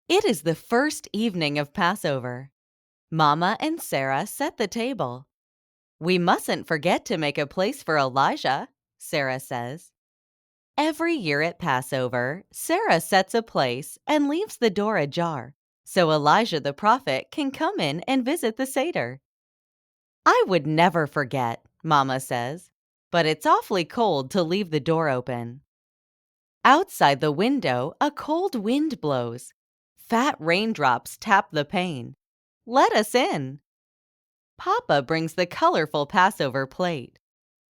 It is the first evening of Passover. Mama and Sarah set the table. "We mustn't forget to make a place for Elijah," Sarah says. Every year at Passover, Sarah sets a place and leaves the door ajar so Elijah the prophet can come in and visit the seder. "I would never forget," Mama says, "but it's awfully cold to leave the door open." Outside the window, a cold wind blows. Fat raindrops tap the pane. "Let us in." Papa brings the colorful Passover plate.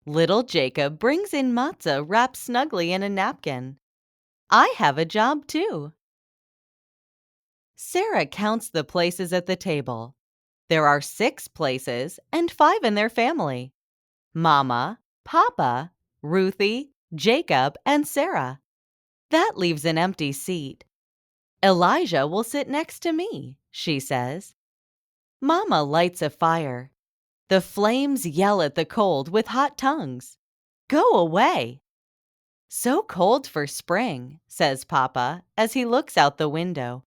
Little Jacob brings in matzah wrapped snugly in a napkin. I have a job too. Sarah counts the places at the table. There are 6 places and 5 in their family. Mama, Papa, Ruthie, Jacob, and Sarah. That leaves an empty seat. "Elijah will sit next to me," she says. Mama lights a fire. The flames yell at the cold with hot tongues. "Go away!" "So cold for spring," says Papa as he looks out the window.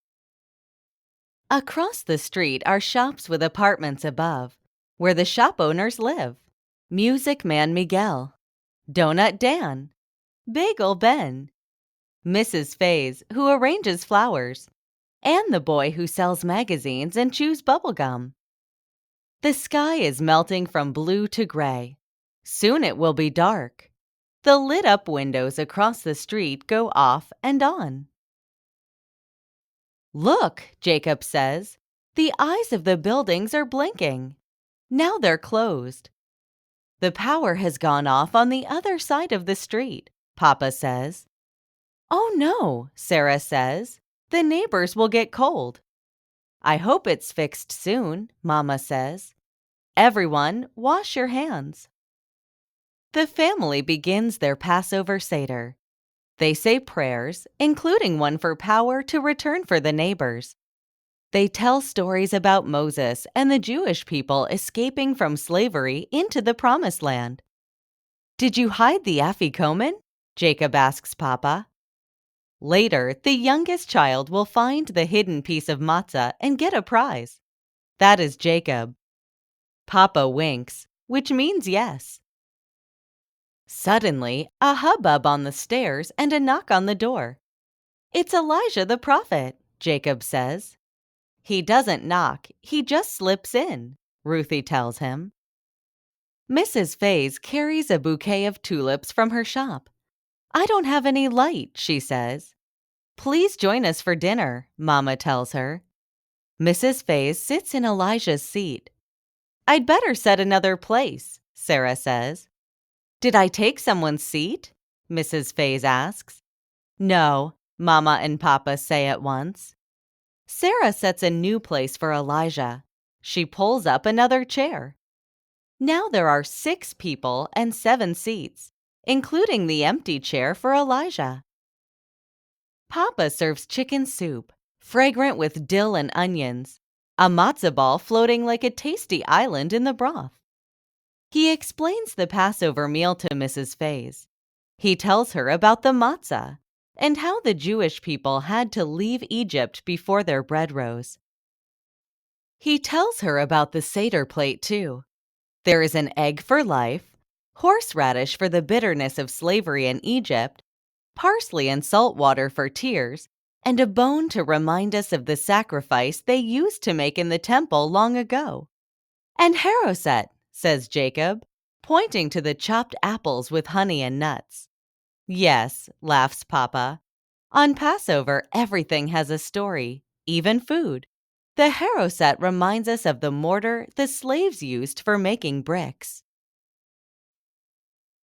Across the street are shops with apartments above, where the shop owners live. Music Man Miguel, Donut Dan, Bagel Ben, Mrs. Faze, who arranges flowers, and the boy who sells magazines and chews bubblegum. The sky is melting from blue to gray. Soon it will be dark. The lit-up windows across the street go off and on. "Look," Jacob says, "the eyes of the buildings are blinking. Now they're closed." "The power has gone off on the other side of the street," Papa says. "Oh no," Sarah says, "the neighbors will get cold." "I hope it's fixed soon," Mama says. "Everyone, wash your hands." The family begins their Passover seder. They say prayers, including one for power to return for the neighbors. They tell stories about Moses and the Jewish people escaping from slavery into the Promised Land. "Did you hide the afikomen?" Jacob asks Papa. Later, the youngest child will find the hidden piece of matzah and get a prize. That is Jacob. Papa winks, which means yes. Suddenly, a hubbub on the stairs and a knock on the door. "It's Elijah the prophet," Jacob says. "He doesn't knock, he just slips in," Ruthie tells him. Mrs. Faze carries a bouquet of tulips from her shop. "I don't have any light," she says. "Please join us for dinner," Mama tells her. Mrs. Faze sits in Elijah's seat. "I'd better set another place," Sarah says. "Did I take someone's seat?" Mrs. Faze asks. "No," Mama and Papa say at once. Sarah sets a new place for Elijah. She pulls up another chair. Now there are 6 people and 7 seats, including the empty chair for Elijah. Papa serves chicken soup, fragrant with dill and onions, a matzah ball floating like a tasty island in the broth. He explains the Passover meal to Mrs. Faze. He tells her about the matzah and how the Jewish people had to leave Egypt before their bread rose. He tells her about the seder plate too. There is an egg for life, horseradish for the bitterness of slavery in Egypt, parsley and salt water for tears, and a bone to remind us of the sacrifice they used to make in the temple long ago. "And haroset," says Jacob, pointing to the chopped apples with honey and nuts. "Yes," laughs Papa. "On Passover, everything has a story, even food. The haroset reminds us of the mortar the slaves used for making bricks."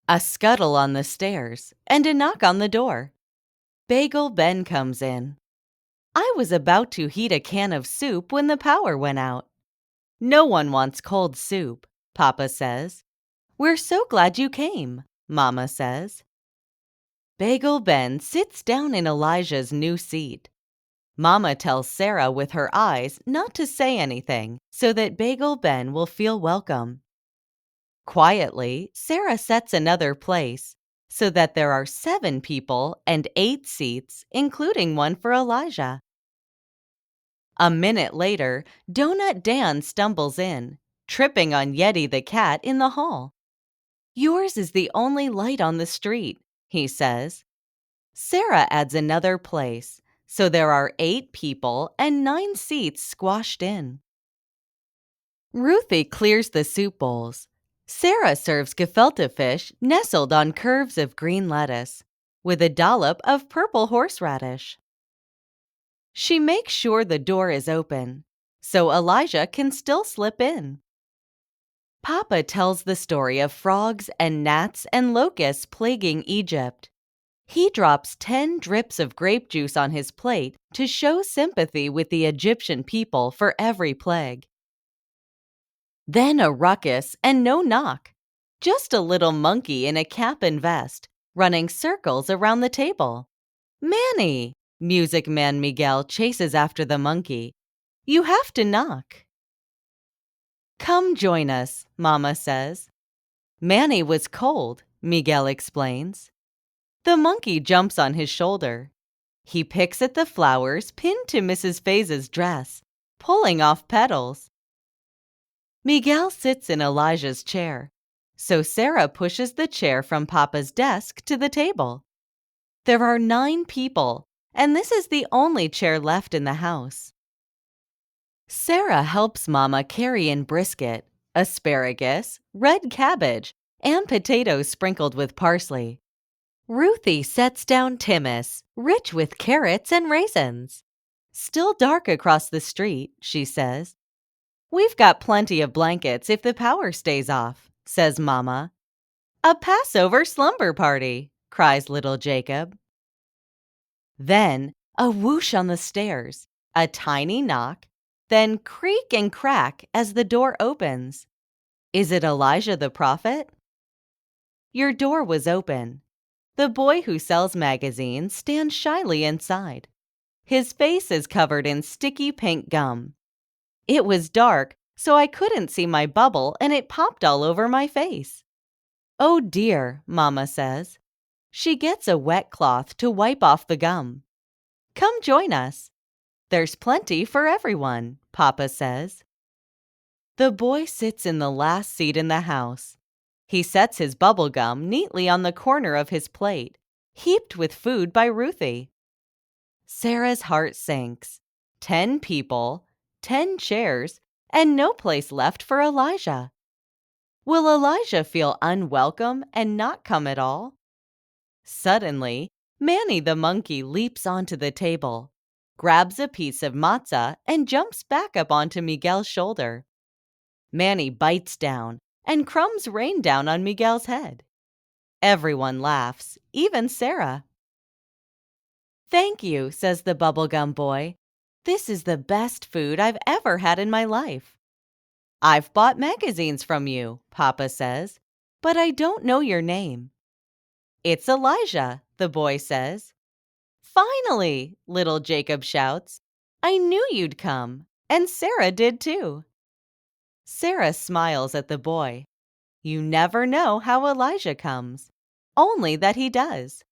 A scuttle on the stairs and a knock on the door. Bagel Ben comes in. "I was about to heat a can of soup when the power went out." "No one wants cold soup," Papa says. "We're so glad you came," Mama says. Bagel Ben sits down in Elijah's new seat. Mama tells Sarah with her eyes not to say anything so that Bagel Ben will feel welcome. Quietly, Sarah sets another place so that there are 7 people and 8 seats, including one for Elijah. A minute later, Donut Dan stumbles in, tripping on Yeti the cat in the hall. "Yours is the only light on the street," he says. Sarah adds another place, so there are 8 people and 9 seats squashed in. Ruthie clears the soup bowls. Sarah serves gefilte fish nestled on curves of green lettuce, with a dollop of purple horseradish. She makes sure the door is open, so Elijah can still slip in. Papa tells the story of frogs and gnats and locusts plaguing Egypt. He drops 10 drips of grape juice on his plate to show sympathy with the Egyptian people for every plague. Then a ruckus and no knock. Just a little monkey in a cap and vest, running circles around the table. "Manny!" Music Man Miguel chases after the monkey. "You have to knock." "Come join us," Mama says. "Manny was cold," Miguel explains. The monkey jumps on his shoulder. He picks at the flowers pinned to Mrs. Faze's dress, pulling off petals. Miguel sits in Elijah's chair, so Sarah pushes the chair from Papa's desk to the table. There are 9 people, and this is the only chair left in the house. Sarah helps Mama carry in brisket, asparagus, red cabbage, and potatoes sprinkled with parsley. Ruthie sets down timmis, rich with carrots and raisins. "Still dark across the street," she says. "We've got plenty of blankets if the power stays off," says Mama. "A Passover slumber party," cries little Jacob. Then a whoosh on the stairs, a tiny knock, then creak and crack as the door opens. Is it Elijah the prophet? Your door was open. The boy who sells magazines stands shyly inside. His face is covered in sticky pink gum. It was dark, so I couldn't see my bubble and it popped all over my face. "Oh dear," Mama says. She gets a wet cloth to wipe off the gum. "Come join us. There's plenty for everyone," Papa says. The boy sits in the last seat in the house. He sets his bubble gum neatly on the corner of his plate, heaped with food by Ruthie. Sarah's heart sinks. 10 people, 10 chairs, and no place left for Elijah. Will Elijah feel unwelcome and not come at all? Suddenly, Manny the monkey leaps onto the table, grabs a piece of matzah, and jumps back up onto Miguel's shoulder. Manny bites down, and crumbs rain down on Miguel's head. Everyone laughs, even Sarah. "Thank you," says the bubblegum boy. "This is the best food I've ever had in my life." "I've bought magazines from you," Papa says, "but I don't know your name." "It's Elijah," the boy says. "Finally!" little Jacob shouts. "I knew you'd come, and Sarah did too." Sarah smiles at the boy. You never know how Elijah comes, only that he does.